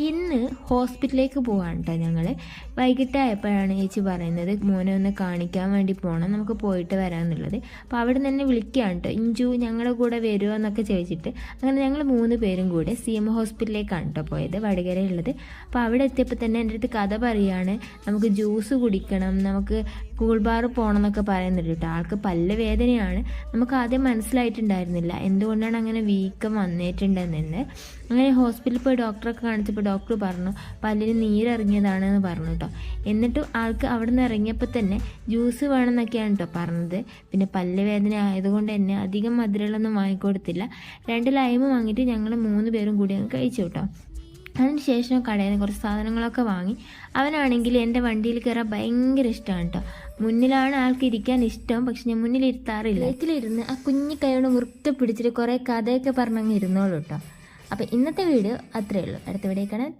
ഇന്ന് ഹോസ്പിറ്റലിലേക്ക് പോവാണ് കേട്ടോ. ഞങ്ങൾ വൈകിട്ടായപ്പോഴാണ് ചേച്ചി പറയുന്നത് മോനെ ഒന്ന് കാണിക്കാൻ വേണ്ടി പോകണം, നമുക്ക് പോയിട്ട് വരാമെന്നുള്ളത്. അപ്പോൾ അവിടെ നിന്ന് തന്നെ വിളിക്കുകയാണ് കേട്ടോ, ഇഞ്ചു ഞങ്ങളുടെ കൂടെ വരുമോ എന്നൊക്കെ ചോദിച്ചിട്ട്. അങ്ങനെ ഞങ്ങൾ 3 പേരും കൂടെ CM ഹോസ്പിറ്റലിലേക്കാണ് കേട്ടോ പോയത്, വടകരയുള്ളത്. അപ്പോൾ അവിടെ എത്തിയപ്പോൾ തന്നെ എൻ്റെ അടുത്ത് കഥ പറയുകയാണ്, നമുക്ക് ജ്യൂസ് കുടിക്കണം, നമുക്ക് കൂൾ ബാർ പോകണം എന്നൊക്കെ പറയുന്നുണ്ട് കേട്ടോ. ആൾക്ക് പല്ല് വേദനയാണ്. നമുക്ക് ആദ്യം മനസ്സിലായിട്ടുണ്ടായിരുന്നില്ല എന്തുകൊണ്ടാണ് അങ്ങനെ വീക്കം വന്നിട്ടുണ്ടെന്ന്. അങ്ങനെ ഹോസ്പിറ്റലിൽ പോയി ഡോക്ടറൊക്കെ കാണിച്ചപ്പോൾ ഡോക്ടർ പറഞ്ഞു പല്ലിന് നീരിറങ്ങിയതാണെന്ന് പറഞ്ഞു കേട്ടോ. എന്നിട്ടും ആൾക്ക് അവിടെ നിന്ന് ഇറങ്ങിയപ്പോൾ തന്നെ ജ്യൂസ് വേണമെന്നൊക്കെയാണ് കേട്ടോ പറഞ്ഞത്. പിന്നെ പല്ല് വേദന ആയതുകൊണ്ട് തന്നെ അധികം മധുരങ്ങളൊന്നും വാങ്ങിക്കൊടുത്തില്ല. 2 ലൈം വാങ്ങിയിട്ട് ഞങ്ങൾ 3 പേരും കൂടി അങ്ങ് കഴിച്ചു കേട്ടോ. അതിന് ശേഷം കടയിൽ നിന്ന് കുറച്ച് സാധനങ്ങളൊക്കെ വാങ്ങി. അവനാണെങ്കിൽ എൻ്റെ വണ്ടിയിൽ കയറാൻ ഭയങ്കര ഇഷ്ടമാണ് കേട്ടോ. മുന്നിലാണ് ആൾക്ക് ഇരിക്കാൻ ഇഷ്ടം, പക്ഷെ ഞാൻ മുന്നിൽ ഇരുത്താറില്ല. വീട്ടിലിരുന്ന് ആ കുഞ്ഞി കൈയോട് മുറുക്കെ പിടിച്ചിട്ട് കുറേ കഥയൊക്കെ പറഞ്ഞങ്ങ് ഇരുന്നോളൂ കേട്ടോ. അപ്പോൾ ഇന്നത്തെ വീഡിയോ അത്രയേ ഉള്ളൂ. അടുത്ത വീഡിയോ കാണാൻ